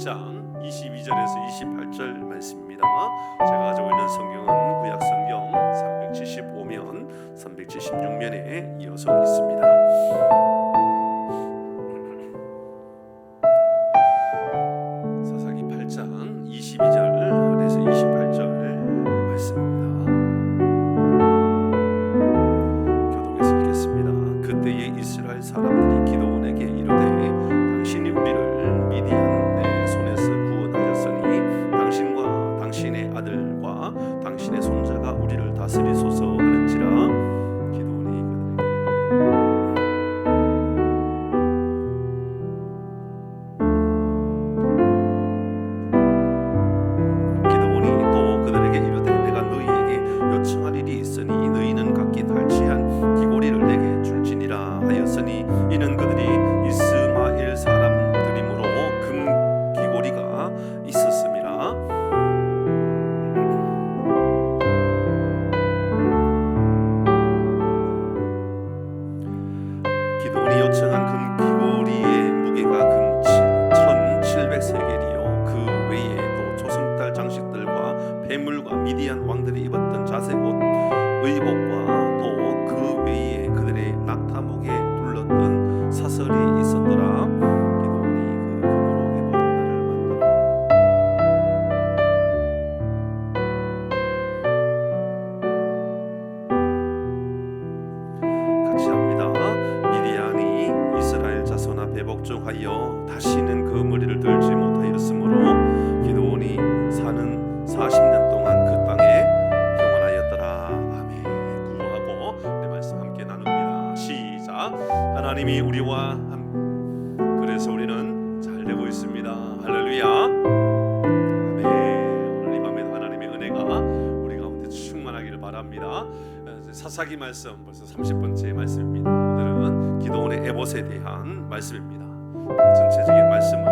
8장 22절에서 28절 말씀입니다. 제가 가지고 있는 성경은 구약 성경 375면, 376면에 이어서 있습니다. 사사기 8장 22절에서 28절 말씀입니다. 교독해서 읽겠습니다. 그때에 이스라엘 사람들이 기드온에게 이르되 당신이 우리를 미디안의 손에서 구원하셨으니 당신과 당신의 아들과 당신의 손자가 우리를 다스리소서 하는지라. 기드온이 또 그들에게 이르되 내가 너희에게 요청할 일이 있으니 너희는 각기 달치한 귀고리를 내게 줄지니라 하였으니 이는 그들이 이스마엘 사람들이므로 금 귀고리가 있었음이라. 기드온이 요청한 금 귀고리의 무게가 금 1700세겔이요 그 외에 또 조승달 장식들과 폐물과 미디안 왕들이 입었던 자색 옷 의복과 또 그 외에 그들의 낙타목에 둘렀던 사설이 있었더라. 기드온이 그 금으로 에봇 하나를 만들어 같이 합니다. 미디안이 이스라엘 자손 앞에 복종하여 다시는 그 머리를 들지 못하였으므로 기드온이 사는 40년 동안 그 땅에 평안하였더라. 아멘. 구호하고 내 말씀 함께 나눕니다. 시작. 하나님이 우리와 그래서 우리는 잘 되고 있습니다. 할렐루야. 아멘. 오늘 이 밤에도 하나님의 은혜가 우리 가운데 충만하기를 바랍니다. 사사기 말씀 벌써 30번째 말씀입니다. 오늘은 기드온의 에봇에 대한 말씀입니다. 전체적인 말씀을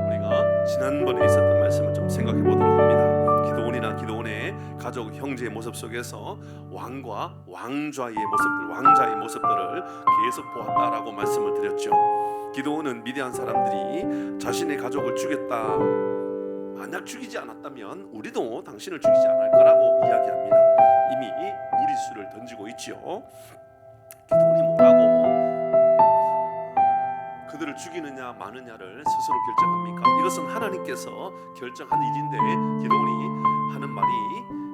우리가 지난번에 있었던 말씀을 좀 생각해 보도록 합니다. 기드온이나 기드온의 가족 형제의 모습 속에서 왕과 왕좌의 모습들, 왕자의 모습들을 계속 보았다라고 말씀을 드렸죠. 기드온은 미디안 사람들이 자신의 가족을 죽였다, 만약 죽이지 않았다면 우리도 당신을 죽이지 않을 거라고 이야기합니다. 이미 무리수를 던지고 있지요. 기드온이 뭐라고 그들을 죽이느냐 마느냐를 스스로 결정합니까? 이것은 하나님께서 결정한 일인데 기드온이 하는 말이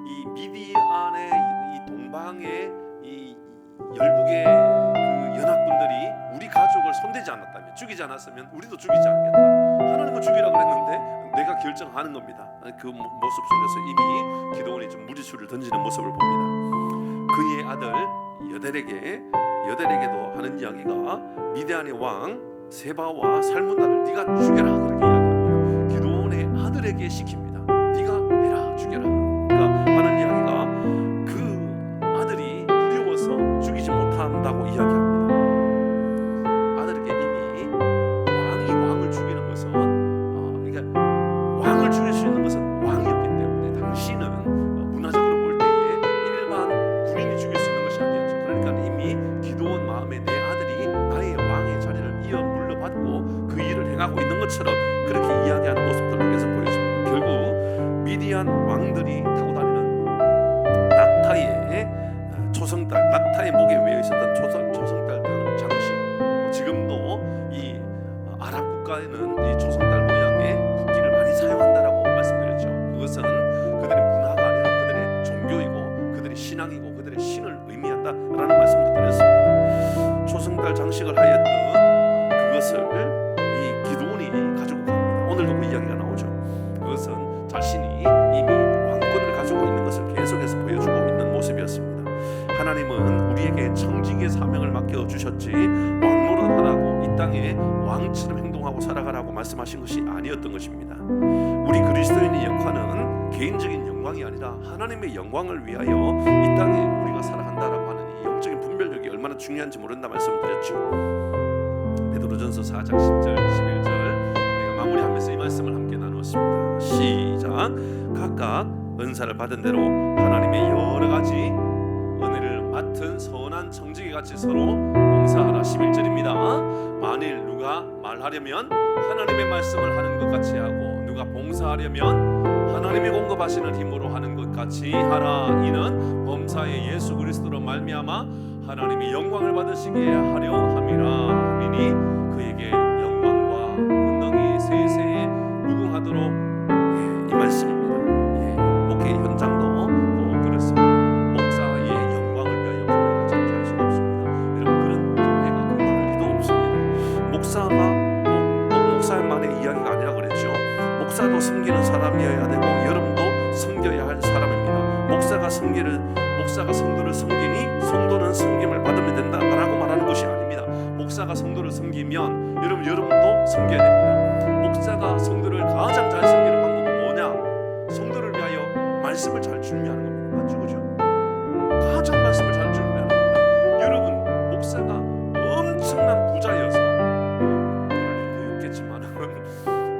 이 미디안의 이 동방의 이 열국의 그 연합군들이 우리 가족을 손대지 않았다면, 죽이지 않았으면 우리도 죽이지 않겠다. 하나님은 죽이라고 했는데 내가 결정하는 겁니다. 그 모습 속에서 이미 기드온이 좀 무리수를 던지는 모습을 봅니다. 그의 아들 여델에게도 하는 이야기가 미디안의 왕 세바와 살문나를 네가 죽여라 그렇게 이야기합니다. 기드온의 아들에게 시킵니다. 네가 해라, 죽여라. 그러니까 하는 이야기가 그 아들이 두려워서 죽이지 못한다고 이야기합니다. 아들에게 이미 왕을 죽이는 것은 그러니까 왕을 죽일 수 있는 것은 왕이었기 때문에 당신은 문화적으로 볼 때에 일반 군인이 죽일 수 있는 것이 아니었죠. 그러니까 이미 기드온 마음에 내 아들이 나의 왕의 자리를 물려받고 그 일을 행하고 있는 것처럼 그렇게 이야기하는 모습들을 계속 보여줍니다. 결국 미디안 왕들이 타고 다니는 낙타의 초성달, 낙타의 목에 외어 있었던 초성달 장식, 지금도 이 아랍 국가에는 이 초성달 모양의 국기를 많이 사용한다라고 말씀드렸죠. 그것은 그들의 문화가 아니라 그들의 종교이고 그들의 신앙이고 그들의 신을 의미한다라는 말씀도 드렸습니다. 초성달 장식을 하였던 그것을 이 기드온이 가지고 갑니다. 오늘도 그 이야기가 나오죠. 그것은 자신이 이미 왕권을 가지고 있는 것을 계속해서 보여주고 있는 모습이었습니다. 하나님은 우리에게 청지기의 사명을 맡겨주셨지 왕노릇하라고 이 땅에 왕처럼 행동하고 살아가라고 말씀하신 것이 아니었던 것입니다. 우리 그리스도인의 역할은 개인적인 영광이 아니라 하나님의 영광을 위하여 이 땅에 우리가 살아간다라고 하는 이 영적인 분별력이 얼마나 중요한지 모른다 말씀드렸죠. 베드로전서 4장 10절 11절 우리가 마무리하면서 이 말씀을 함께 나누었습니다. 시작. 각각 은사를 받은 대로 하나님의 여러 가지 은혜를 맡은 선한 청지기 같이 서로 봉사하라. 11절입니다. 만일 누가 말하려면 하나님의 말씀을 하는 것 같이 하고 누가 봉사하려면 하나님이 공급하시는 힘으로 하는 것 같이 하라. 이는 범사의 예수 그리스도로 말미암아 하나님이 영광을 받으시기에 하려 함이라 하미니 그에게 영광과 권능이 세세에 무궁하도록. 이 말씀입니다. 목회 현장도 그렇습니다. 목사의 영광을 위하여 교회가 존재할 수가 없습니다. 여러분, 그런 교회가 그 난리도 없습니다. 목사가 목사만의 이야기가 아니라 그랬죠. 목사도 섬기는 사람이어야 되고 여러분도 섬겨야 할 사람입니다. 목사가 성도를 섬기니 성도는 섬김을 받으면 된다라고 말하는 것이 아닙니다. 목사가 성도를 섬기면 여러분도 섬겨야 됩니다. 목사가 성도를 가장 잘 섬기는 방법은 뭐냐? 성도를 위하여 말씀을 잘 준비하는 겁니다. 맞죠? 그죠? 가장 말씀을 잘 준비하는 겁니다. 여러분, 목사가 엄청난 부자여서 그럴 리도 없겠지만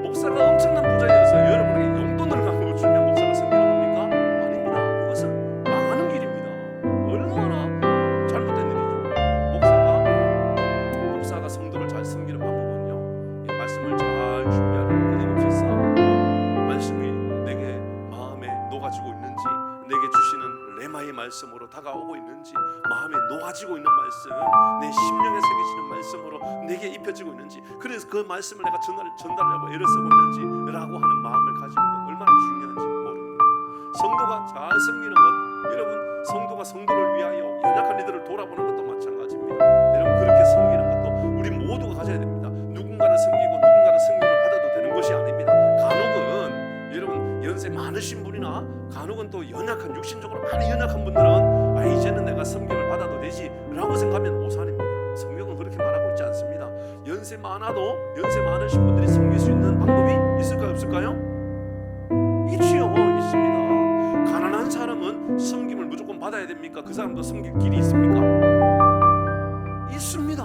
목사가 엄청난 부자여서 여러분에게 용돈을 나누어 주면 목사가 섬기는 겁니까? 아닙니다. 그것은 망하는 길입니다. 얼마나 잘못된 일이죠. 목사가 성도를 잘 섬기는 방법은요, 이 말씀을 잘 준비하는, 끊임없이 쌓고 말씀이 내게 마음에 녹아지고 있는지, 내게 주시는 레마의 말씀으로 다가오고 있는지, 마음에 녹아지고 있는 말씀, 내 심령에 새겨지는 말씀으로 내게 입혀지고 있는지, 그래서 그 말씀을 내가 전달하려고 애를 쓰고 있는지 라고 하는 마음을 가지는 것 얼마나 중요한지 모릅니다. 성도가 잘 섬기는 것, 여러분, 성도가 성도를 위하여 연약한 이들을 돌아보는 것도 마찬가지입니다. 여러분, 그렇게 섬기는 것도 우리 모두가 가져야 됩니다. 누군가를 섬기고 누군가를 섬김을 받아도 되는 것이 아닙니다. 간혹은 여러분, 연세 많으신 분이나 간혹은 또 연약한, 육신적으로 많이 연약한 분들은 이제는 내가 섬김을 받아도 되지 라고 생각하면 오산입니다. 성경은 그렇게 말하고 있지 않습니다. 연세 많으신 분들이 섬길 수 있는 방법이 있을까요? 없을까요? 있지요. 있습니다. 가난한 사람은 섬김을 무조건 받아야 됩니까? 그 사람도 섬길 길이 있습니까? 있습니다.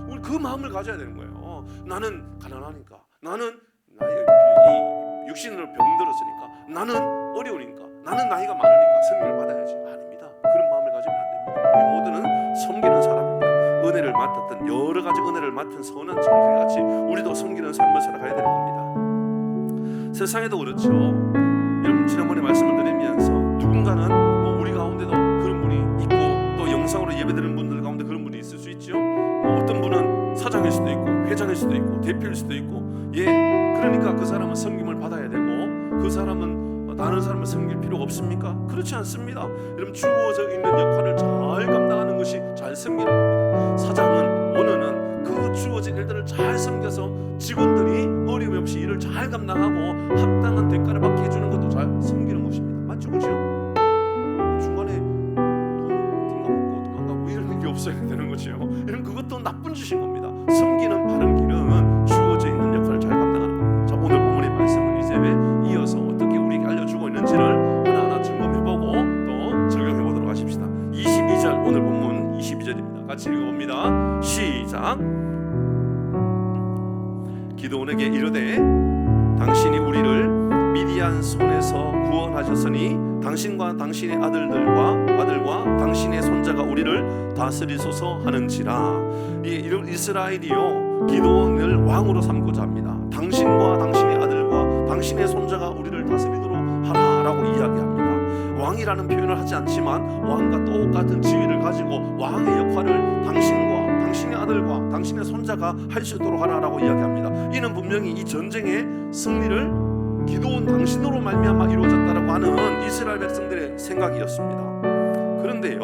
우리 그 마음을 가져야 되는 거예요. 나는 가난하니까, 나는 나의 이 육신으로 병들었으니까, 나는 어려우니까, 나는 나이가 많으니까 섬김을 받아야지. 아닙니다. 그런 마음을 가지면 안 됩니다. 우리 모두는 섬기는 사람입니다. 은혜를 맡았던, 여러 가지 은혜를 맡은 선한 청지기같이 우리도 섬기는 삶을 살아가야 되는 겁니다. 세상에도 그렇죠. 여러분, 지난번에 말씀을 드리면서 누군가는 우리 가운데도 그런 분이 있고, 또 영상으로 예배드리는 분들 가운데 그런 분이 있을 수 있죠. 어떤 분은 사장일 수도 있고, 회장일 수도 있고, 대표일 수도 있고, 그러니까 그 사람은 섬김을 받아야 되고, 그 사람은 다른 사람을 섬길 필요가 없습니까? 그렇지 않습니다. 여러분, 주어져 있는 역할을 잘 감당하는 것이 잘 섬기는 겁니다. 사장은, 오너는 그 주어진 일들을 잘 섬겨서 직원들이 어려움 없이 일을 잘 감당하고 합당한 대가를 받게 해주는 것도 잘 섬기는 것입니다. 맞죠? 그죠? 중간에 돈 띵가먹고 도망가고 이런 게 없어야 되는 거죠. 이런 그것도 나쁜 짓인 겁니다. 섬기는 바른 길은 주어져 있는 역할을 잘 감당하는 겁니다. 자, 오늘 본문의 말씀을 이제 이어서 어떻게 우리에게 알려주고 있는지를 하나하나 점검해보고 또 적용해보도록 하십시다. 22절, 오늘 본문 22절입니다. 같이 읽어봅니다. 시작. 기드온에게 이르되 당신이 우리를 미디안 손에서 구원하셨으니 당신과 당신의 아들과 당신의 손자가 우리를 다스리소서 하는지라. 이스라엘이요, 기드온을 왕으로 삼고자 합니다. 당신과 당신의 아들과 당신의 손자가 우리를 다스리도록 하라라고 이야기합니다. 왕이라는 표현을 하지 않지만 왕과 똑같은 지위를 가지고 왕의 역할을 당신과 당신의 아들과 당신의 손자가 할 수 있도록 하라라고 이야기합니다. 이는 분명히 이 전쟁의 승리를 기드온 당신으로 말미암아 이루어졌다라고 하는 이스라엘 백성들의 생각이었습니다. 그런데요,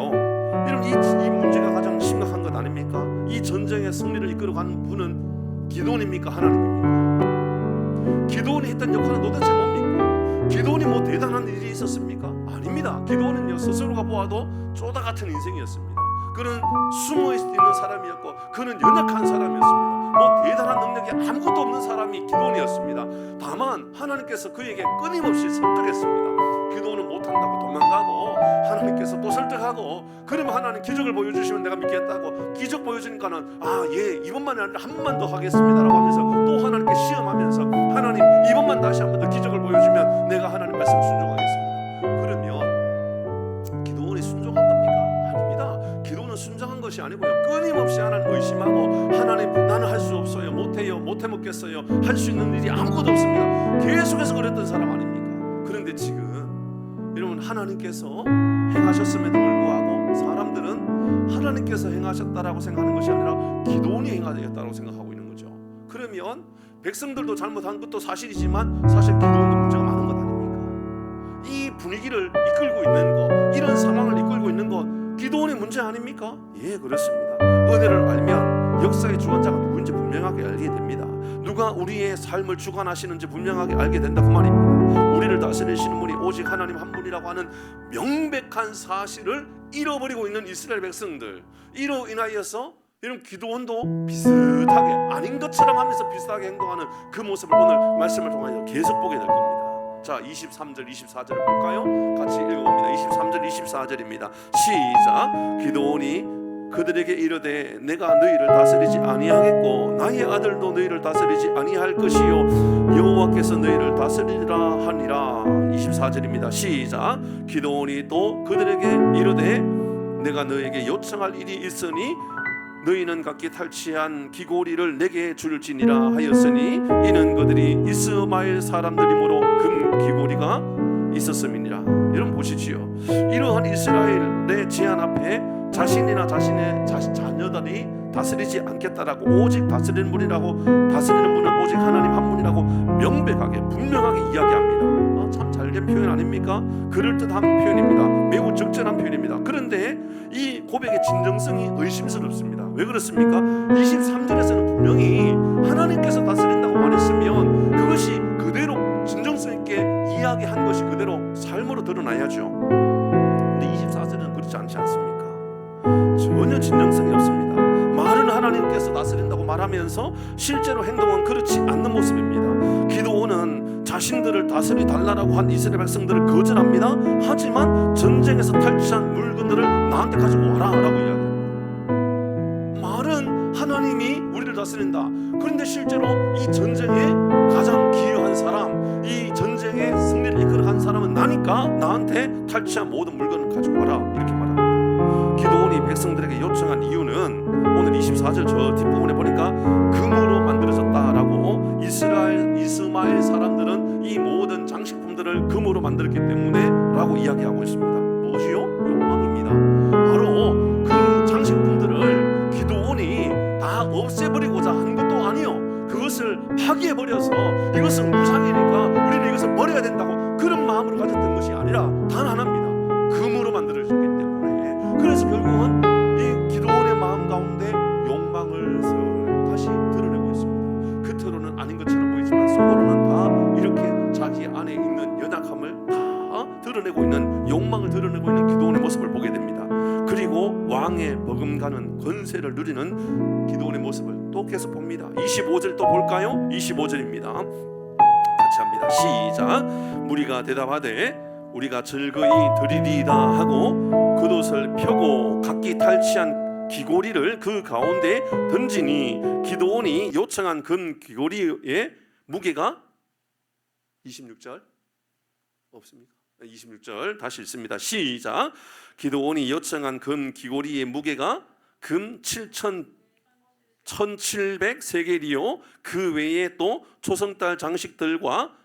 여러분, 이 문제가 가장 심각한 것 아닙니까? 이 전쟁의 승리를 이끌어가는 분은 기드온입니까? 하나님입니까? 기드온이 했던 역할은 도대체 뭡니까? 기드온이 뭐 대단한 일이 있었습니까? 아닙니다. 기드온은요, 스스로가 보아도 쪼다 같은 인생이었습니다. 그는 숨어 있는 사람이었고, 그는 연약한 사람이었습니다. 뭐 대단한 능력이 아무것도 없는 사람이 기드온이었습니다. 다만 하나님께서 그에게 끊임없이 설득했습니다. 기드온은 못한다고 도망가고, 하나님께서 또 설득하고, 그러면 하나님 기적을 보여주시면 내가 믿겠다고, 기적 보여주니까는 이번만이 아니라 한 번만 더 하겠습니다라고 하면서 또 하나님께 시험하면서, 하나님 이번만 다시 한 번 더 기적을 보여주면 내가 하나님 말씀 순종하겠습니다. 그러면 기드온이 순종한 겁니까? 아닙니다. 기드온은 순종한 것이 것이 아니고요, 끊임없이 하나님 의심하고, 하나님 나는 할 수 없어요, 못해요, 못해 먹겠어요, 할 수 있는 일이 아무것도 없습니다, 계속해서 그랬던 사람 아닙니까? 그런데 지금 여러분, 하나님께서 행하셨음에도 불구하고 사람들은 하나님께서 행하셨다라고 생각하는 것이 아니라 기도원이 행하셨다고 생각하고 있는 거죠. 그러면 백성들도 잘못한 것도 사실이지만 사실 기도원도 문제가 많은 것 아닙니까? 이 분위기를 이끌고 있는 것, 이런 상황을 이끌고 있는 것, 기도원의 문제 아닙니까? 예, 그렇습니다. 은혜를 알면 역사의 주관자가 누구인지 분명하게 알게 됩니다. 누가 우리의 삶을 주관하시는지 분명하게 알게 된다, 그 말입니다. 우리를 다스리시는 분이 오직 하나님 한 분이라고 하는 명백한 사실을 잃어버리고 있는 이스라엘 백성들, 이로 인하여서 이런 기도원도 비슷하게 아닌 것처럼 하면서 비슷하게 행동하는 그 모습을 오늘 말씀을 통해서 계속 보게 될 겁니다. 자, 23절 24절을 볼까요? 같이 읽어봅니다. 23절 24절입니다. 시작. 기도원이 그들에게 이르되 내가 너희를 다스리지 아니하겠고 나의 아들도 너희를 다스리지 아니할 것이요 여호와께서 너희를 다스리리라 하니라. 24절입니다. 시작. 기도원이 또 그들에게 이르되 내가 너에게 요청할 일이 있으니 너희는 각기 탈취한 귀고리를 내게 줄지니라 하였으니 이는 그들이 이스마엘 사람들이므로 금 귀고리가 있었음이니라. 여러분 보시지요. 이러한 이스라엘의 제안 앞에 자신이나 자신의 자녀들이 다스리지 않겠다라고, 오직 다스리는 분이라고, 다스리는 분은 오직 하나님 한 분이라고 명백하게 분명하게 이야기합니다. 참 잘된 표현 아닙니까? 그럴듯한 표현입니다. 매우 적절한 표현입니다. 그런데 이 고백의 진정성이 의심스럽습니다. 왜 그렇습니까? 23절에서는 분명히 하나님께서 다스린다고 말했으면 그것이 그대로 진정성 있게 이야기한 것이 그대로 삶으로 드러나야죠. 근데 24절은 그렇지 않지 않습니까? 전혀 진정성이 없습니다. 말은 하나님께서 다스린다고 말하면서 실제로 행동은 그렇지 않는 모습입니다. 기도원은 자신들을 다스리 달라고 한 이스라엘 백성들을 거절합니다. 하지만 전쟁에서 탈취한 물건들을 나한테 가지고 와라 라고 이야기합니다. 말은 하나님이 우리를 다스린다. 그런데 실제로 이 전쟁에 가장 기여한 사람, 이 전쟁의 승리를 이끌어간 사람은 나니까 나한테 탈취한 모든 물건을 가지고 와라, 이렇게 말합니다. 기도원이 백성들에게 요청한 이유는 오늘 24절 저 뒷부분에 보니까 금으로 만들어졌다라고, 이스마엘 사람들은 이 모든 장식품들을 금으로 만들었기 때문에 라고 이야기하고 있습니다. 무엇이요? 욕망입니다. 바로 그 장식품들을 기도원이 다 없애버리고자 한 것도 아니요, 그것을 파괴해버려서 이것은 무상이니까 우리는 이것을 버려야 된다고 그런 마음으로 가졌던 것이 아니라 단 하나입니다. 금으로 만들어졌기 때문에. 그래서 결국은 이 기도원의 마음 가운데 욕망을 다시 드러내고 있습니다. 겉으로는 아닌 것처럼 보이지만 속으로는 다 이렇게 자기 안에 있는 연약함을 다 드러내고 있는, 욕망을 드러내고 있는 기도원의 모습을 보게 됩니다. 그리고 왕의 버금가는 권세를 누리는 기도원의 모습을 또 계속 봅니다. 25절 또 볼까요? 25절입니다. 같이 합니다. 시작. 무리가 대답하되 우리가 즐거이 드리리다 하고 겉옷을 펴고 각기 탈취한 귀고리를 그 가운데 던지니 기도원이 요청한 금 귀고리의 무게가 26절 없습니까? 26절 다시 읽습니다. 시작. 기도원이 요청한 금 귀고리의 무게가 금 1700세겔이요 그 외에 또 초성달 장식들과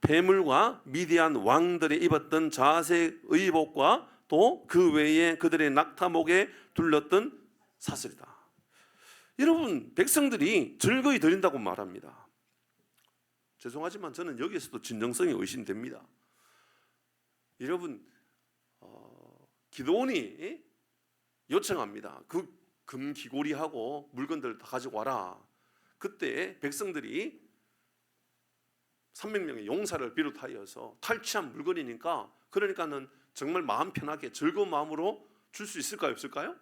폐물과 미디안 왕들이 입었던 자색 의복과 또 그 외에 그들의 낙타목에 둘렀던 사슬이다. 여러분, 백성들이 즐거이 드린다고 말합니다. 죄송하지만 저는 여기에서도 진정성이 의심됩니다. 여러분, 기도원이 요청합니다. 그 금귀고리하고 물건들 다 가지고 와라. 그때 백성들이 300명의 용사를 비롯하여서 탈취한 물건이니까, 그러니까는 정말 마음 편하게 즐거운 마음으로 줄 수 있을까요? 없을까요?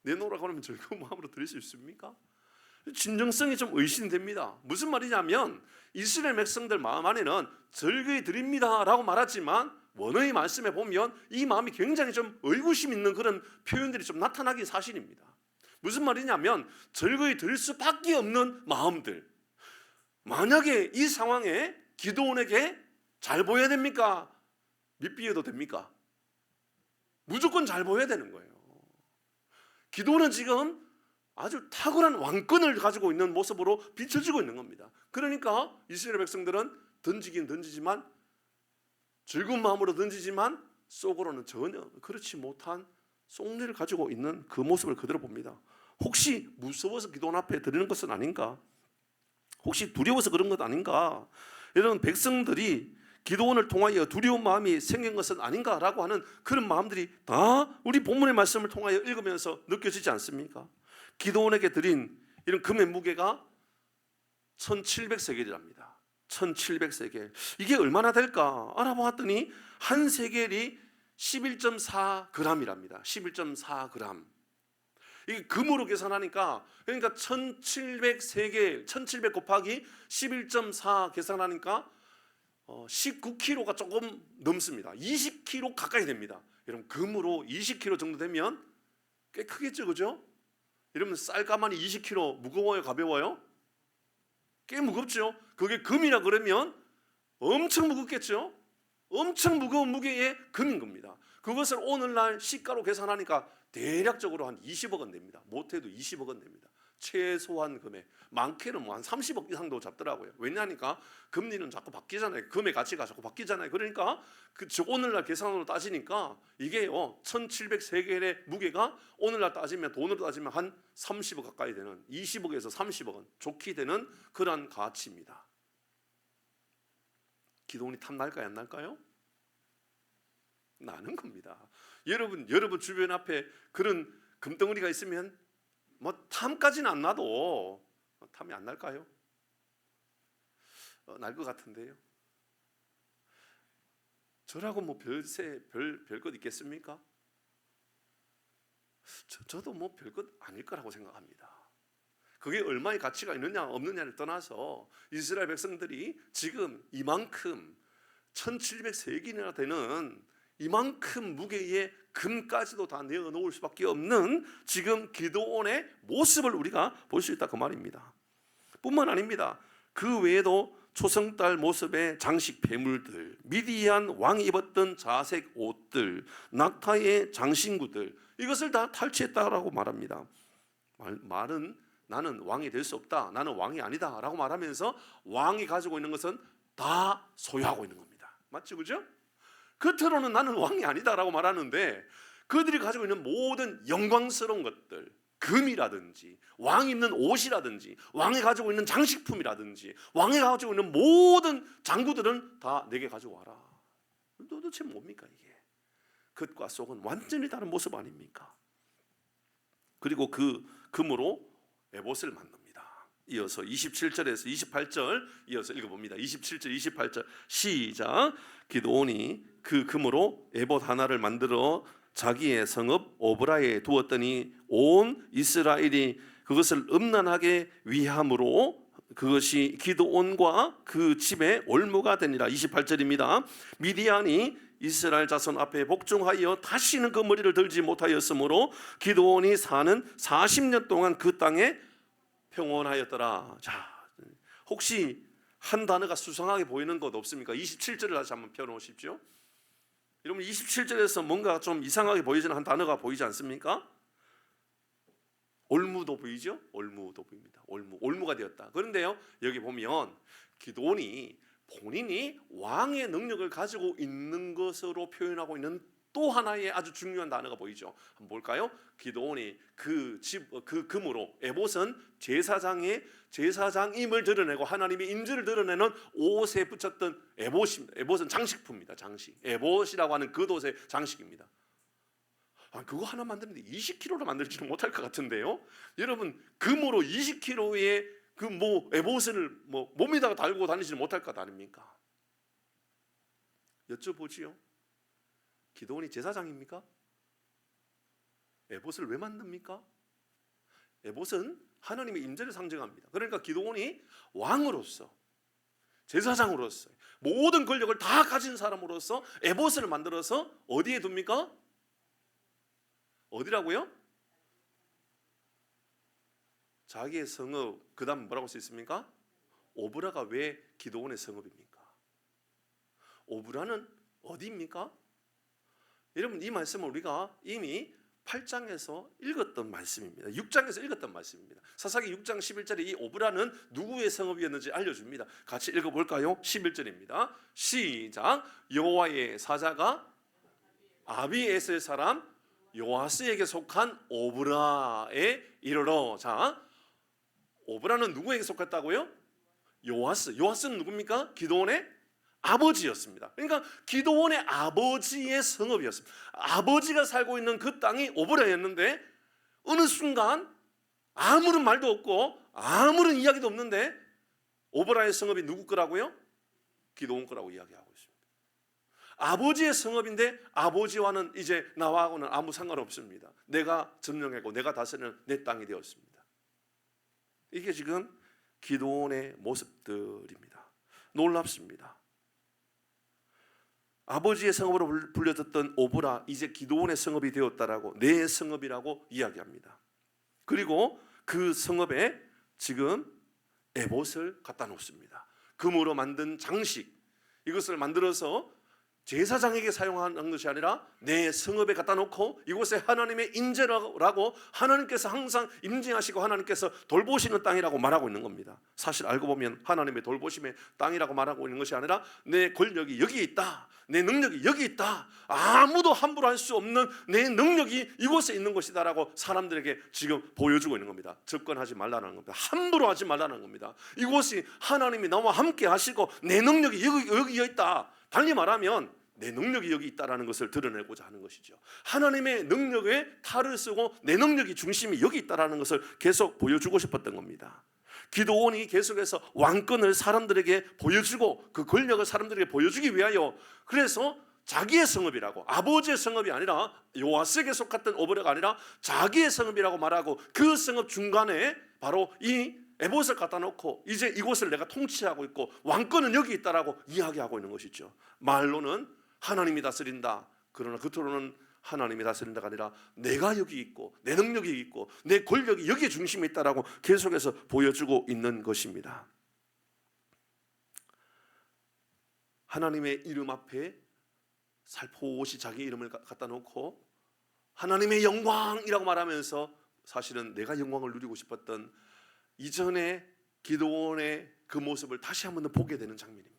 내놓으라고 하면 즐거운 마음으로 드릴 수 있습니까? 진정성이 좀 의심됩니다. 무슨 말이냐면 이스라엘 백성들 마음 안에는 즐거이 드립니다 라고 말하지만 원어의 말씀에 보면 이 마음이 굉장히 좀 의구심 있는 그런 표현들이 좀 나타나기 사실입니다. 무슨 말이냐면 즐거이 드릴 수밖에 없는 마음들. 만약에 이 상황에 기도원에게 잘 보여야 됩니까? 밉비해도 됩니까? 무조건 잘 보여야 되는 거예요. 기도는 지금 아주 탁월한 왕권을 가지고 있는 모습으로 비춰지고 있는 겁니다. 그러니까 이스라엘 백성들은 던지긴 던지지만 즐거운 마음으로 던지지만 속으로는 전혀 그렇지 못한 속내를 가지고 있는 그 모습을 그대로 봅니다. 혹시 무서워서 기도원 앞에 드리는 것은 아닌가? 혹시 두려워서 그런 것 아닌가? 이런 백성들이 기도원을 통하여 두려운 마음이 생긴 것은 아닌가라고 하는 그런 마음들이 다 우리 본문의 말씀을 통하여 읽으면서 느껴지지 않습니까? 기도원에게 드린 이런 금의 무게가 1700세겔이랍니다. 1700세겔. 이게 얼마나 될까 알아보았더니 한 세겔이 11.4g이랍니다. 11.4g. 이게 금으로 계산하니까 그러니까 1700세겔 1700 곱하기 11.4 계산하니까 19kg가 조금 넘습니다. 20kg 가까이 됩니다. 여러분 금으로 20kg 정도 되면 꽤 크겠죠, 그죠? 여러분 쌀가마니 20kg 무거워요, 가벼워요? 꽤 무겁죠. 그게 금이라 그러면 엄청 무겁겠죠. 엄청 무거운 무게의 금인 겁니다. 그것을 오늘날 시가로 계산하니까 대략적으로 한 20억 원 됩니다. 못해도 20억 원 됩니다. 최소한 금액, 많게는 뭐 한 30억 이상도 잡더라고요. 왜냐하니까 금리는 자꾸 바뀌잖아요. 금의 가치가 자꾸 바뀌잖아요. 그러니까 오늘날 계산으로 따지니까 이게 1700세겔의 무게가 오늘날 따지면 돈으로 따지면 한 30억 가까이 되는 20억에서 30억 원 좋게 되는 그런 가치입니다. 기도원이 탐날까요, 안 날까요? 나는 겁니다. 여러분 주변 앞에 그런 금덩어리가 있으면 뭐 탐까지는 안 나도 탐이 안 날까요? 날 것 같은데요. 저라고 뭐 별것 있겠습니까? 저도 뭐 별것 아닐 거라고 생각합니다. 그게 얼마의 가치가 있느냐 없느냐를 떠나서 이스라엘 백성들이 지금 이만큼 1700세겔이나 되는 이만큼 무게의 금까지도 다 내어놓을 수밖에 없는 지금 기도원의 모습을 우리가 볼 수 있다 그 말입니다. 뿐만 아닙니다. 그 외에도 초승달 모습의 장식 배물들, 미디안 왕이 입었던 자색 옷들, 낙타의 장신구들 이것을 다 탈취했다라고 말합니다. 말은 나는 왕이 될 수 없다, 나는 왕이 아니다 라고 말하면서 왕이 가지고 있는 것은 다 소유하고 있는 겁니다. 맞죠, 그죠? 겉으로는 나는 왕이 아니다라고 말하는데 그들이 가지고 있는 모든 영광스러운 것들, 금이라든지 왕이 입는 옷이라든지 왕이 가지고 있는 장식품이라든지 왕이 가지고 있는 모든 장구들은 다 내게 가지고 와라. 도대체 뭡니까 이게? 겉과 속은 완전히 다른 모습 아닙니까? 그리고 그 금으로 에봇을 만듭니다. 이어서 27절에서 28절 이어서 읽어봅니다. 27절 28절 시작. 기드온이 그 금으로 에봇 하나를 만들어 자기의 성읍 오브라에 두었더니 온 이스라엘이 그것을 음란하게 위함으로 그것이 기드온과 그 집의 올무가 되니라. 28절입니다. 미디안이 이스라엘 자손 앞에 복종하여 다시는 그 머리를 들지 못하였으므로 기드온이 사는 40년 동안 그 땅에 평온하였더라. 자, 혹시 한 단어가 수상하게 보이는 것 없습니까? 27절을 다시 한번 펴놓으십시오. 여러분 27절에서 뭔가 좀 이상하게 보이지는 한 단어가 보이지 않습니까? 올무도 보이죠? 올무도 보입니다. 올무가 되었다. 그런데요, 여기 보면 기드온이 본인이 왕의 능력을 가지고 있는 것으로 표현하고 있는 또 하나의 아주 중요한 단어가 보이죠. 한번 볼까요? 기드온이 그 금으로 에봇은 제사장임을 드러내고 하나님의 임재를 드러내는 옷에 붙였던 에봇입니다. 에봇은 장식품입니다. 장식. 에봇이라고 하는 그 옷의 장식입니다. 그거 하나 만드는데 20kg로 만들지는 못할 것 같은데요. 여러분 금으로 20kg의 그 에봇을 몸에다가 달고 다니지는 못할 것 아닙니까? 여쭤보지요. 기드온이 제사장입니까? 에봇을 왜 만듭니까? 에봇은 하나님의 임재를 상징합니다. 그러니까 기드온이 왕으로서 제사장으로서 모든 권력을 다 가진 사람으로서 에봇을 만들어서 어디에 둡니까? 어디라고요? 자기의 성읍. 그 다음 뭐라고 써 있습니까? 오브라가 왜 기드온의 성읍입니까? 오브라는 어디입니까? 여러분 이 말씀을 우리가 이미 8장에서 읽었던 말씀입니다. 6장에서 읽었던 말씀입니다. 사사기 6장 11절에 이 오브라는 누구의 성읍이었는지 알려줍니다. 같이 읽어볼까요? 11절입니다. 시작. 여호와의 사자가 아비에셀 사람 요아스에게 속한 오브라에 이르러. 자, 오브라는 누구에게 속했다고요? 요아스. 요아스는 누굽니까? 기드온의 아버지였습니다. 그러니까 기드온의 아버지의 성읍이었습니다. 아버지가 살고 있는 그 땅이 오브라였는데 어느 순간 아무런 말도 없고 아무런 이야기도 없는데 오브라의 성읍이 누구 거라고요? 기드온 거라고 이야기하고 있습니다. 아버지의 성읍인데 아버지와는 이제 나와하고는 아무 상관없습니다. 내가 점령하고 내가 다스리는 내 땅이 되었습니다. 이게 지금 기드온의 모습들입니다. 놀랍습니다. 아버지의 성읍으로 불려졌던 오브라, 이제 기드온의 성읍이 되었다라고, 내 성읍이라고 이야기합니다. 그리고 그 성읍에 지금 에봇을 갖다 놓습니다. 금으로 만든 장식, 이것을 만들어서 제사장에게 사용하는 것이 아니라 내 성읍에 갖다 놓고 이곳에 하나님의 인재라고, 하나님께서 항상 임재하시고 하나님께서 돌보시는 땅이라고 말하고 있는 겁니다. 사실 알고 보면 하나님의 돌보심의 땅이라고 말하고 있는 것이 아니라 내 권력이 여기 있다, 내 능력이 여기 있다, 아무도 함부로 할 수 없는 내 능력이 이곳에 있는 것이다 라고 사람들에게 지금 보여주고 있는 겁니다. 접근하지 말라는 겁니다. 함부로 하지 말라는 겁니다. 이곳이 하나님이 나와 함께 하시고 내 능력이 여기 있다, 달리 말하면 내 능력이 여기 있다는 것을 드러내고자 하는 것이죠. 하나님의 능력에 탈을 쓰고 내 능력이 중심이 여기 있다는 것을 계속 보여주고 싶었던 겁니다. 기드온이 계속해서 왕권을 사람들에게 보여주고 그 권력을 사람들에게 보여주기 위하여, 그래서 자기의 성읍이라고, 아버지의 성읍이 아니라 요아스에게 속했던 오브라가 아니라 자기의 성읍이라고 말하고, 그 성읍 중간에 바로 이 에봇을 갖다 놓고 이제 이곳을 내가 통치하고 있고 왕권은 여기 있다라고 이야기하고 있는 것이죠. 말로는 하나님이 다스린다, 그러나 겉으로는 하나님이 다스린다가 아니라 내가 여기 있고 내 능력이 있고 내 권력이 여기에 중심에 있다라고 계속해서 보여주고 있는 것입니다. 하나님의 이름 앞에 살포시 자기 이름을 갖다 놓고 하나님의 영광이라고 말하면서 사실은 내가 영광을 누리고 싶었던 이전에 기드온의 그 모습을 다시 한번 더 보게 되는 장면입니다.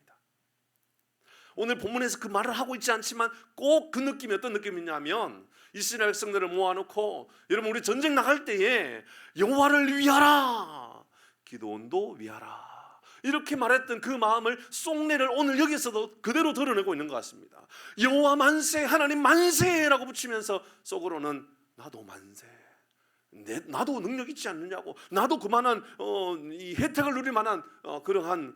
오늘 본문에서 그 말을 하고 있지 않지만 꼭 그 느낌이 어떤 느낌이냐면, 이스라엘 백성들을 모아놓고 여러분 우리 전쟁 나갈 때에 여호와를 위하라, 기드온도 위하라, 이렇게 말했던 그 마음을 속내를 오늘 여기서도 그대로 드러내고 있는 것 같습니다. 여호와 만세, 하나님 만세라고 붙이면서 속으로는 나도 만세, 나도 능력 있지 않느냐고, 나도 그만한 이 혜택을 누릴 만한 그러한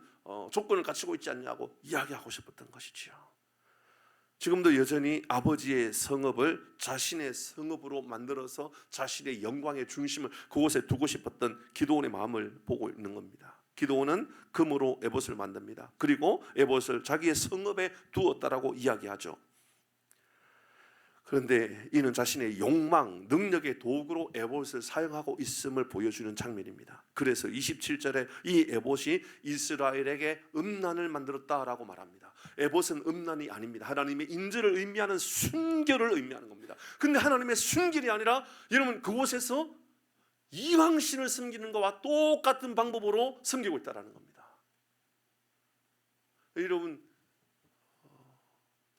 조건을 갖추고 있지 않냐고 이야기하고 싶었던 것이지요. 지금도 여전히 아버지의 성읍을 자신의 성읍으로 만들어서 자신의 영광의 중심을 그곳에 두고 싶었던 기드온의 마음을 보고 있는 겁니다. 기드온은 금으로 에봇을 만듭니다. 그리고 에봇을 자기의 성읍에 두었다라고 이야기하죠. 그런데 이는 자신의 욕망, 능력의 도구로 에봇을 사용하고 있음을 보여주는 장면입니다. 그래서 27절에 이 에봇이 이스라엘에게 음란을 만들었다라고 말합니다. 에봇은 음란이 아닙니다. 하나님의 인재를 의미하는 순결을 의미하는 겁니다. 근데 하나님의 순결이 아니라 여러분 그곳에서 이방신을 섬기는 것과 똑같은 방법으로 섬기고 있다는 겁니다. 여러분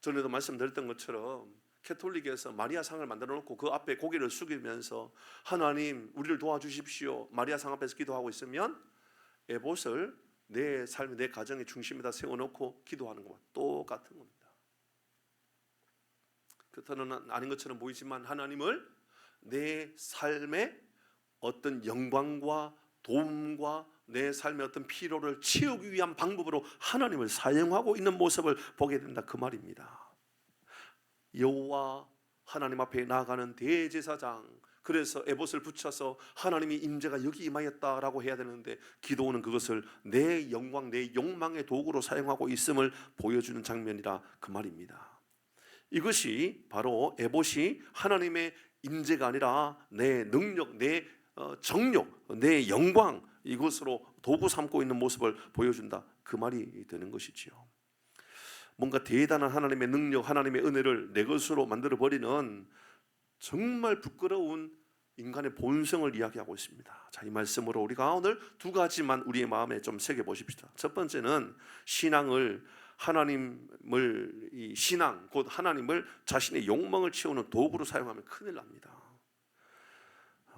전에도 말씀드렸던 것처럼 캐톨릭에서 마리아 상을 만들어 놓고 그 앞에 고개를 숙이면서 하나님 우리를 도와주십시오, 마리아 상 앞에서 기도하고 있으면 에봇을 내 삶의 내 가정의 중심에다 세워놓고 기도하는 것과 똑같은 겁니다. 그렇다는 아닌 것처럼 보이지만 하나님을 내 삶의 어떤 영광과 도움과 내 삶의 어떤 피로를 채우기 위한 방법으로 하나님을 사용하고 있는 모습을 보게 된다, 그 말입니다. 여호와 하나님 앞에 나아가는 대제사장, 그래서 에봇을 붙여서 하나님의 임재가 여기 임하였다라고 해야 되는데 기드온은 그것을 내 영광, 내 욕망의 도구로 사용하고 있음을 보여주는 장면이라 그 말입니다. 이것이 바로 에봇이 하나님의 임재가 아니라 내 능력, 내 정욕, 내 영광, 이것으로 도구 삼고 있는 모습을 보여준다, 그 말이 되는 것이지요. 뭔가 대단한 하나님의 능력, 하나님의 은혜를 내 것으로 만들어버리는 정말 부끄러운 인간의 본성을 이야기하고 있습니다. 자, 이 말씀으로 우리가 오늘 두 가지만 우리의 마음에 좀 새겨 보십시다. 첫 번째는 신앙을 신앙 곧 하나님을 자신의 욕망을 채우는 도구로 사용하면 큰일 납니다.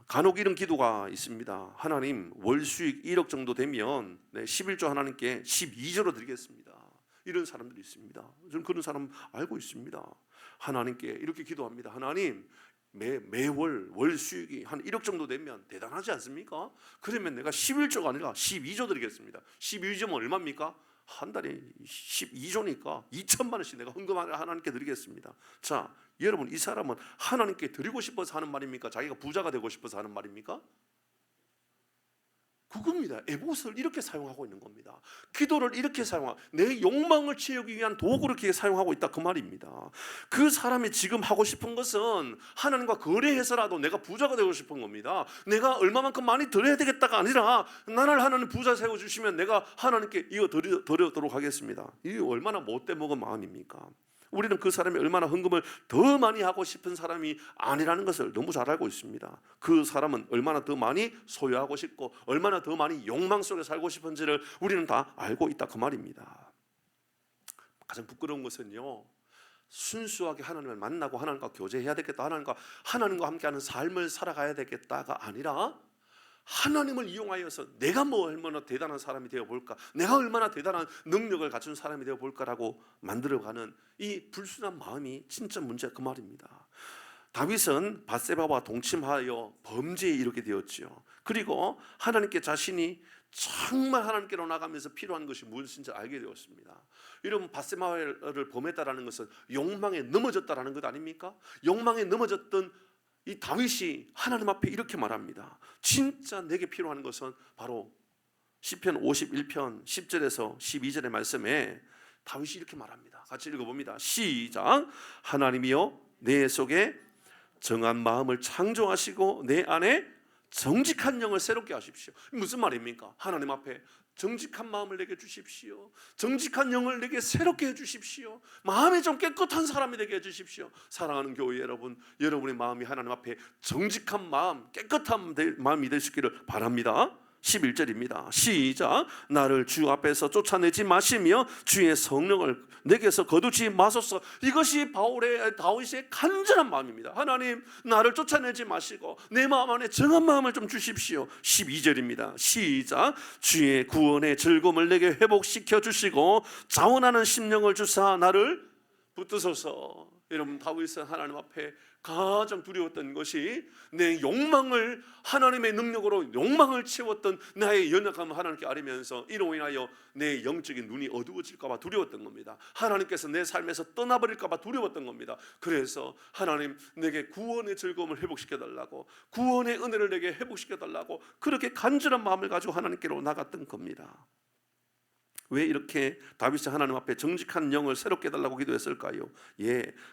간혹 이런 기도가 있습니다. 하나님, 월 수익 1억 정도 되면 11조 하나님께 12조로 드리겠습니다. 이런 사람들이 있습니다. 저는 그런 사람 알고 있습니다. 하나님께 이렇게 기도합니다. 하나님, 매월 월 수익이 한 1억 정도 되면 대단하지 않습니까? 그러면 내가 11조가 아니라 12조 드리겠습니다. 12조면 얼마입니까? 한 달에 12조니까 2천만 원씩 내가 헌금하여 하나님께 드리겠습니다. 자, 여러분, 이 사람은 하나님께 드리고 싶어서 하는 말입니까? 자기가 부자가 되고 싶어서 하는 말입니까? 그겁니다. 에봇을 이렇게 사용하고 있는 겁니다. 기도를 이렇게 사용하고 내 욕망을 채우기 위한 도구를 이렇게 사용하고 있다, 그 말입니다. 그 사람이 지금 하고 싶은 것은 하나님과 거래해서라도 내가 부자가 되고 싶은 겁니다. 내가 얼마만큼 많이 드려야 되겠다가 아니라 나를 하나님 부자 세워주시면 내가 하나님께 이거 드리도록 하겠습니다. 이게 얼마나 못돼 먹은 마음입니까? 우리는 그 사람이 얼마나 헌금을 더 많이 하고 싶은 사람이 아니라는 것을 너무 잘 알고 있습니다. 그 사람은 얼마나 더 많이 소유하고 싶고 얼마나 더 많이 욕망 속에 살고 싶은지를 우리는 다 알고 있다, 그 말입니다. 가장 부끄러운 것은요, 순수하게 하나님을 만나고 하나님과 교제해야 되겠다, 하나님과 함께하는 삶을 살아가야 되겠다가 아니라 하나님을 이용하여서 내가 얼마나 대단한 사람이 되어볼까, 내가 얼마나 대단한 능력을 갖춘 사람이 되어볼까라고 만들어가는 이 불순한 마음이 진짜 문제야, 그 말입니다. 다윗은 밧세바와 동침하여 범죄에 이르게 되었죠. 그리고 하나님께 자신이 정말 하나님께로 나가면서 필요한 것이 무엇인지 알게 되었습니다. 여러분, 밧세바를 범했다라는 것은 욕망에 넘어졌다라는 것 아닙니까? 욕망에 넘어졌던 이 다윗이 하나님 앞에 이렇게 말합니다. 진짜 내게 필요한 것은 바로 시편 51편 10절에서 12절의 말씀에 다윗이 이렇게 말합니다. 같이 읽어봅니다. 시작. 하나님이여, 내 속에 정한 마음을 창조하시고 내 안에 정직한 영을 새롭게 하십시오. 무슨 말입니까? 하나님 앞에 정직한 마음을 내게 주십시오. 정직한 영을 내게 새롭게 해주십시오. 마음이 좀 깨끗한 사람이 되게 해주십시오. 사랑하는 교회 여러분, 여러분의 마음이 하나님 앞에 정직한 마음, 깨끗한 마음이 될 수 있기를 바랍니다. 11절입니다. 시작. 나를 주 앞에서 쫓아내지 마시며 주의 성령을 내게서 거두지 마소서. 이것이 다윗의 간절한 마음입니다. 하나님, 나를 쫓아내지 마시고 내 마음 안에 정한 마음을 좀 주십시오. 12절입니다. 시작. 주의 구원의 즐거움을 내게 회복시켜 주시고 자원하는 심령을 주사 나를 붙드소서. 여러분, 다윗은 하나님 앞에 가장 두려웠던 것이 내 욕망을, 하나님의 능력으로 욕망을 채웠던 나의 연약함을 하나님께 아뢰면서 이로 인하여 내 영적인 눈이 어두워질까 봐 두려웠던 겁니다. 하나님께서 내 삶에서 떠나버릴까 봐 두려웠던 겁니다. 그래서 하나님, 내게 구원의 즐거움을 회복시켜 달라고, 구원의 은혜를 내게 회복시켜 달라고 그렇게 간절한 마음을 가지고 하나님께로 나갔던 겁니다. 왜 이렇게 다윗이 하나님 앞에 정직한 영을 새롭게 해달라고 기도했을까요?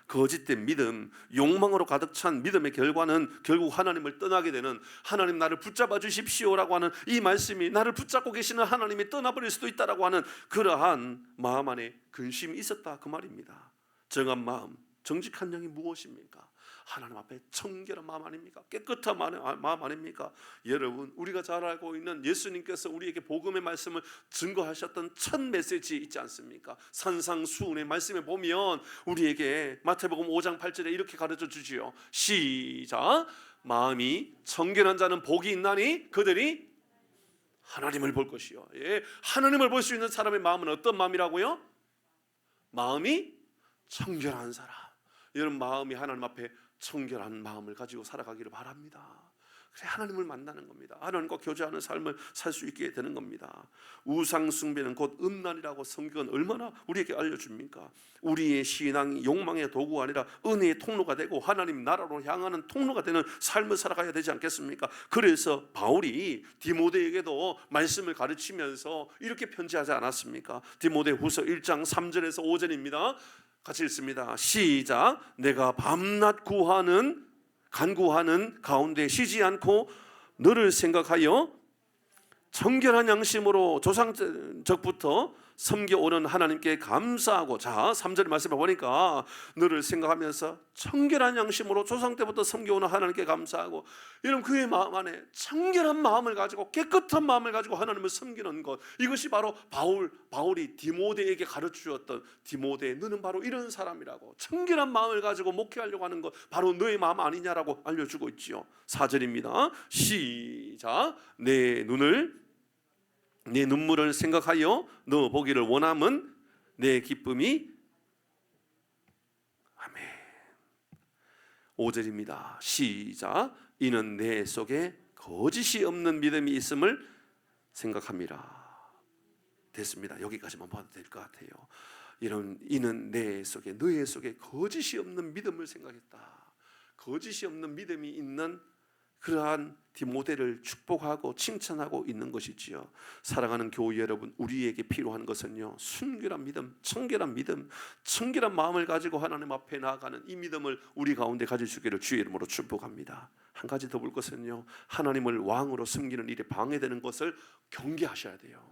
거짓된 믿음, 욕망으로 가득 찬 믿음의 결과는 결국 하나님을 떠나게 되는, 하나님 나를 붙잡아 주십시오라고 하는 이 말씀이, 나를 붙잡고 계시는 하나님이 떠나버릴 수도 있다라고 하는 그러한 마음 안에 근심이 있었다, 그 말입니다. 정한 마음, 정직한 영이 무엇입니까? 하나님 앞에 청결한 마음 아닙니까? 깨끗한 마음 아닙니까? 여러분, 우리가 잘 알고 있는 예수님께서 우리에게 복음의 말씀을 증거하셨던 첫 메시지 있지 않습니까? 산상수훈의 말씀에 보면 우리에게 마태복음 5장 8절에 이렇게 가르쳐 주지요. 시작. 마음이 청결한 자는 복이 있나니 그들이 하나님을 볼 것이요. 하나님을 볼 수 있는 사람의 마음은 어떤 마음이라고요? 마음이 청결한 사람. 여러분, 마음이 하나님 앞에 청결한 마음을 가지고 살아가기를 바랍니다. 그래, 하나님을 만나는 겁니다. 하나님과 교제하는 삶을 살 수 있게 되는 겁니다. 우상 숭배는 곧 음란이라고 성경은 얼마나 우리에게 알려줍니까? 우리의 신앙이 욕망의 도구가 아니라 은혜의 통로가 되고 하나님 나라로 향하는 통로가 되는 삶을 살아가야 되지 않겠습니까? 그래서 바울이 디모데에게도 말씀을 가르치면서 이렇게 편지하지 않았습니까? 디모데후서 1장 3절에서 5절입니다. 같이 읽습니다. 시작. 내가 밤낮 간구하는 가운데 쉬지 않고 너를 생각하여 청결한 양심으로 조상적부터 섬겨오는 하나님께 감사하고, 자 3절 말씀을 보니까 너를 생각하면서 청결한 양심으로 조상 때부터 섬겨오는 하나님께 감사하고, 여러분 그의 마음 안에 청결한 마음을 가지고 깨끗한 마음을 가지고 하나님을 섬기는 것, 이것이 바로 바울이 디모데에게 가르치었던, 디모데 너는 바로 이런 사람이라고, 청결한 마음을 가지고 목회하려고 하는 것 바로 너의 마음 아니냐라고 알려주고 있지요. 4절입니다. 시작. 내 눈물을 생각하여 너 보기를 원함은 내 기쁨이. 아멘. 5절입니다. 시작. 이는 내 속에 거짓이 없는 믿음이 있음을 생각합니다. 됐습니다. 여기까지만 봐도 될 것 같아요. 이는 내 속에, 너의 속에 거짓이 없는 믿음을 생각했다. 거짓이 없는 믿음이 있는 그러한 디모데를 축복하고 칭찬하고 있는 것이지요. 사랑하는 교회 여러분, 우리에게 필요한 것은요, 순결한 믿음, 청결한 믿음, 청결한 마음을 가지고 하나님 앞에 나아가는 이 믿음을 우리 가운데 가질 수 있기를 주의 이름으로 축복합니다. 한 가지 더 볼 것은요, 하나님을 왕으로 섬기는 일에 방해되는 것을 경계하셔야 돼요.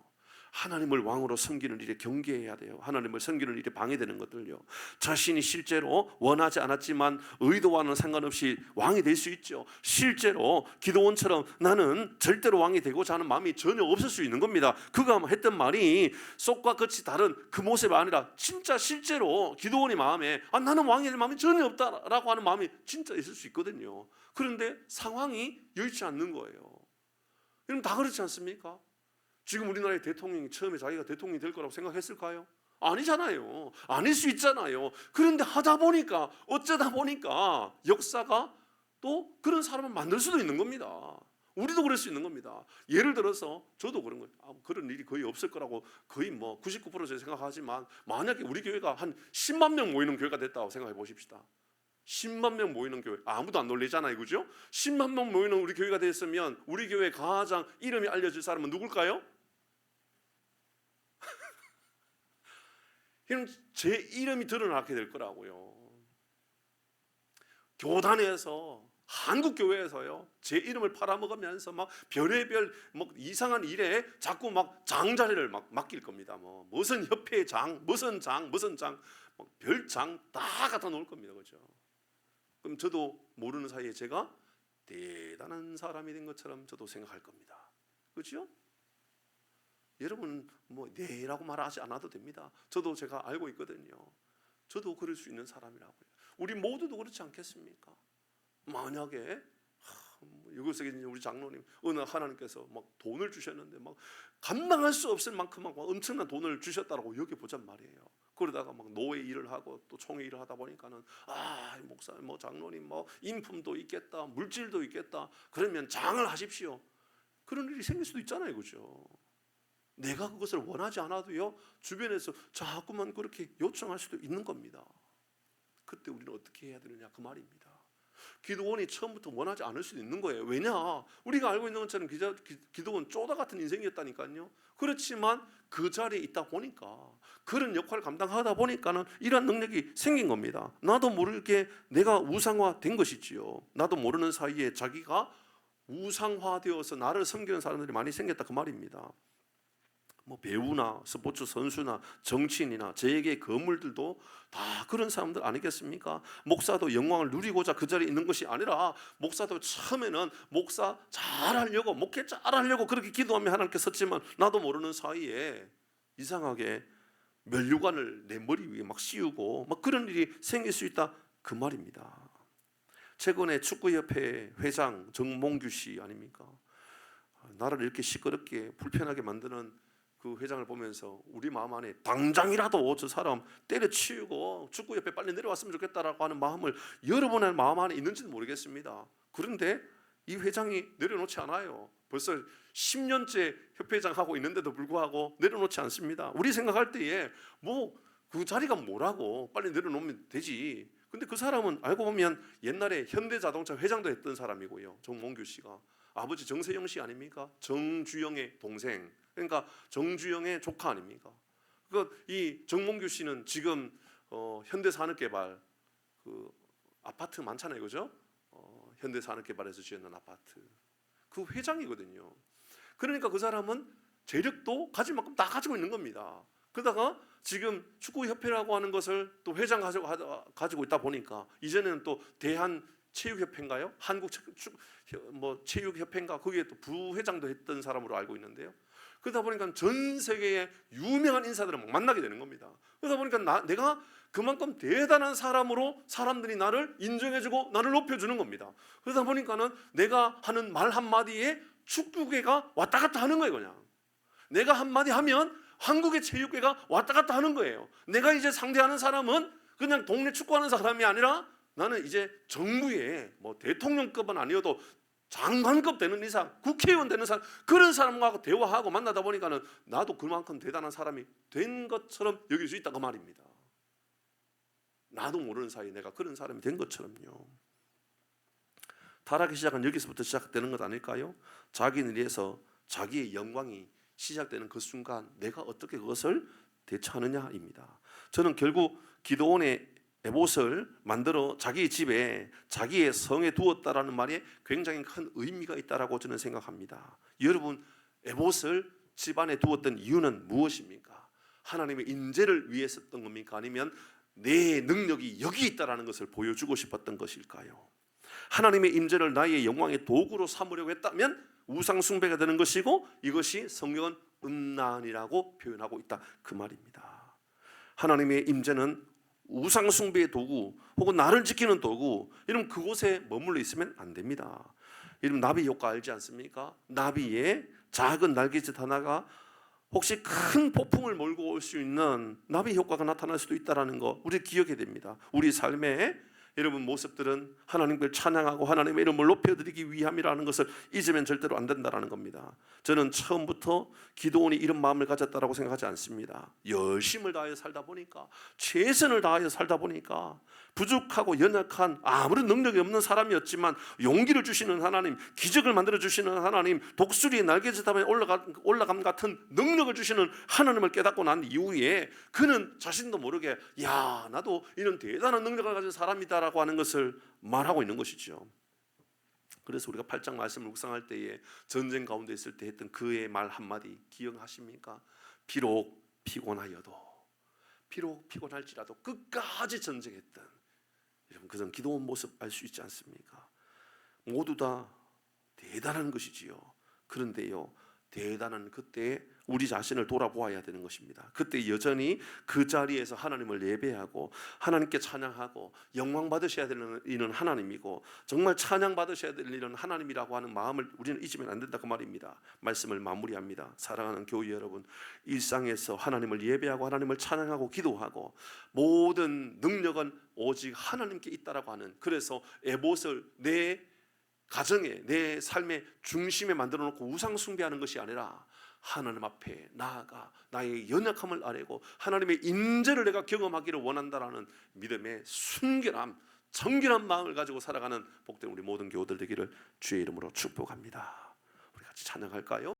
하나님을 왕으로 섬기는 일에 경계해야 돼요. 하나님을 섬기는 일에 방해되는 것들요, 자신이 실제로 원하지 않았지만 의도와는 상관없이 왕이 될 수 있죠. 실제로 기드온처럼 나는 절대로 왕이 되고자 하는 마음이 전혀 없을 수 있는 겁니다. 그가 했던 말이 쏙과 끝이 다른 그 모습이 아니라 진짜 실제로 기드온의 마음에 나는 왕이 될 마음이 전혀 없다라고 하는 마음이 진짜 있을 수 있거든요. 그런데 상황이 여의치 않는 거예요. 여러분 다 그렇지 않습니까? 지금 우리나라의 대통령이 처음에 자기가 대통령이 될 거라고 생각했을까요? 아니잖아요. 아닐 수 있잖아요. 그런데 하다 보니까, 어쩌다 보니까 역사가 또 그런 사람을 만들 수도 있는 겁니다. 우리도 그럴 수 있는 겁니다. 예를 들어서 저도 그런 거예요. 그런 일이 거의 없을 거라고 거의 99% 생각하지만, 만약에 우리 교회가 한 10만 명 모이는 교회가 됐다고 생각해 보십시다. 10만 명 모이는 교회, 아무도 안 놀리잖아요, 그죠? 10만 명 모이는 우리 교회가 됐으면 우리 교회 가장 이름이 알려질 사람은 누굴까요? 제 이름이 드러나게 될 거라고요. 교단에서, 한국 교회에서요, 제 이름을 팔아먹으면서 막 별의별 이상한 일에 자꾸 장자리를 맡길 겁니다. 무슨 협회 장, 무슨 장, 별장 다 갖다 놓을 겁니다, 그죠? 그럼 저도 모르는 사이에 제가 대단한 사람이 된 것처럼 저도 생각할 겁니다. 그렇죠? 여러분 네라고 말하지 않아도 됩니다. 저도 제가 알고 있거든요. 저도 그럴 수 있는 사람이라고요. 우리 모두도 그렇지 않겠습니까? 만약에 이곳에 우리 장로님 어느 하나님께서 돈을 주셨는데 감당할 수 없을 만큼 엄청난 돈을 주셨다라고 여겨보잔 말이에요. 그러다가 노예 일을 하고 또 총회 일을 하다 보니까는 목사님 장로님 인품도 있겠다, 물질도 있겠다, 그러면 장을 하십시오. 그런 일이 생길 수도 있잖아요, 그죠? 내가 그것을 원하지 않아도요, 주변에서 자꾸만 그렇게 요청할 수도 있는 겁니다. 그때 우리는 어떻게 해야 되느냐, 그 말입니다. 기드온이 처음부터 원하지 않을 수도 있는 거예요. 왜냐? 우리가 알고 있는 것처럼 기드온 쪼다 같은 인생이었다니까요. 그렇지만 그 자리에 있다 보니까, 그런 역할을 감당하다 보니까는 이런 능력이 생긴 겁니다. 나도 모르게 내가 우상화된 것이지요. 나도 모르는 사이에 자기가 우상화되어서 나를 섬기는 사람들이 많이 생겼다, 그 말입니다. 배우나 스포츠 선수나 정치인이나 저에게 건물들도 다 그런 사람들 아니겠습니까? 목사도 영광을 누리고자 그 자리에 있는 것이 아니라, 목사도 처음에는 목사 잘하려고, 목회 잘하려고 그렇게 기도하며 하나님께 섰지만, 나도 모르는 사이에 이상하게 면류관을 내 머리 위에 씌우고 그런 일이 생길 수 있다, 그 말입니다. 최근에 축구협회 회장 정몽규 씨 아닙니까? 나를 이렇게 시끄럽게 불편하게 만드는 그 회장을 보면서 우리 마음 안에 당장이라도 저 사람 때려치우고 축구협회 빨리 내려왔으면 좋겠다라고 하는 마음을 여러분의 마음 안에 있는지는 모르겠습니다. 그런데 이 회장이 내려놓지 않아요. 벌써 10년째 협회장하고 있는데도 불구하고 내려놓지 않습니다. 우리 생각할 때에 그 자리가 뭐라고, 빨리 내려놓으면 되지. 근데 그 사람은 알고 보면 옛날에 현대자동차 회장도 했던 사람이고요. 정몽규 씨가 아버지 정세영 씨 아닙니까? 정주영의 동생, 그러니까 정주영의 조카 아닙니까? 이 정몽규 씨는 지금 현대산업개발 그 아파트 많잖아요, 그죠? 현대산업개발에서 지었는 아파트 그 회장이거든요. 그러니까 그 사람은 재력도 가질 만큼 다 가지고 있는 겁니다. 그러다가 지금 축구협회라고 하는 것을 또 회장 가지고 있다 보니까 이제는 또 대한체육협회인가요? 체육협회인가 거기에 또 부회장도 했던 사람으로 알고 있는데요. 그러다 보니까 전 세계의 유명한 인사들을 막 만나게 되는 겁니다. 그러다 보니까 내가 그만큼 대단한 사람으로 사람들이 나를 인정해주고 나를 높여주는 겁니다. 그러다 보니까는 내가 하는 말 한마디에 축구계가 왔다 갔다 하는 거예요. 그냥 내가 한마디 하면 한국의 체육계가 왔다 갔다 하는 거예요. 내가 이제 상대하는 사람은 그냥 동네 축구하는 사람이 아니라 나는 이제 정부의 뭐 대통령급은 아니어도 장관급 되는 이상, 국회의원 되는 사람, 그런 사람과 대화하고 만나다 보니까는 나도 그만큼 대단한 사람이 된 것처럼 여길 수 있다 그 말입니다. 나도 모르는 사이에 내가 그런 사람이 된 것처럼요. 타락의 시작은 여기서부터 시작되는 것 아닐까요? 자기를 위해서 자기의 영광이 시작되는 그 순간 내가 어떻게 그것을 대처하느냐입니다. 저는 결국 기드온의 에봇을 만들어 자기의 집에 자기의 성에 두었다라는 말에 굉장히 큰 의미가 있다라고 저는 생각합니다. 여러분, 에봇을 집안에 두었던 이유는 무엇입니까? 하나님의 인재를 위해 썼던 겁니까? 아니면 내 능력이 여기 있다라는 것을 보여주고 싶었던 것일까요? 하나님의 임재를 나의 영광의 도구로 삼으려고 했다면 우상 숭배가 되는 것이고, 이것이 성경은 음란이라고 표현하고 있다 그 말입니다. 하나님의 임재는 우상 숭배의 도구 혹은 나를 지키는 도구, 이런 그곳에 머물러 있으면 안 됩니다. 여러분, 나비 효과 알지 않습니까? 나비의 작은 날개짓 하나가 혹시 큰 폭풍을 몰고 올 수 있는 나비 효과가 나타날 수도 있다는 거 우리 기억해야 됩니다. 우리 삶에 여러분 모습들은 하나님을 찬양하고 하나님의 이름을 높여드리기 위함이라는 것을 잊으면 절대로 안 된다는 겁니다. 저는 처음부터 기드온이 이런 마음을 가졌다고 생각하지 않습니다. 열심을 다하여 살다 보니까, 최선을 다하여 살다 보니까 부족하고 연약한 아무런 능력이 없는 사람이었지만 용기를 주시는 하나님, 기적을 만들어 주시는 하나님, 독수리의 날개짓하면 올라감 같은 능력을 주시는 하나님을 깨닫고 난 이후에 그는 자신도 모르게 야, 나도 이런 대단한 능력을 가진 사람이다라고 하는 것을 말하고 있는 것이죠. 그래서 우리가 8장 말씀을 묵상할 때에 전쟁 가운데 있을 때 했던 그의 말 한마디 기억하십니까? 비록 피곤하여도, 비록 피곤할지라도 끝까지 전쟁했던, 여러분 그런 기도원 모습 알 수 있지 않습니까? 모두 다 대단한 것이지요. 그런데요, 대단한 그때 우리 자신을 돌아보아야 되는 것입니다. 그때 여전히 그 자리에서 하나님을 예배하고 하나님께 찬양하고 영광 받으셔야 되는 이는 하나님이고, 정말 찬양 받으셔야 될 일은 하나님이라고 하는 마음을 우리는 잊으면 안 된다 그 말입니다. 말씀을 마무리합니다. 사랑하는 교회 여러분, 일상에서 하나님을 예배하고 하나님을 찬양하고 기도하고 모든 능력은 오직 하나님께 있다라고 하는, 그래서 에봇을 내 가정에, 내 삶의 중심에 만들어 놓고 우상 숭배하는 것이 아니라 하나님 앞에 나아가 나의 연약함을 아뢰고 하나님의 임재를 내가 경험하기를 원한다라는 믿음의 순결함, 정결한 마음을 가지고 살아가는 복된 우리 모든 교우들 되기를 주의 이름으로 축복합니다. 우리 같이 찬양할까요?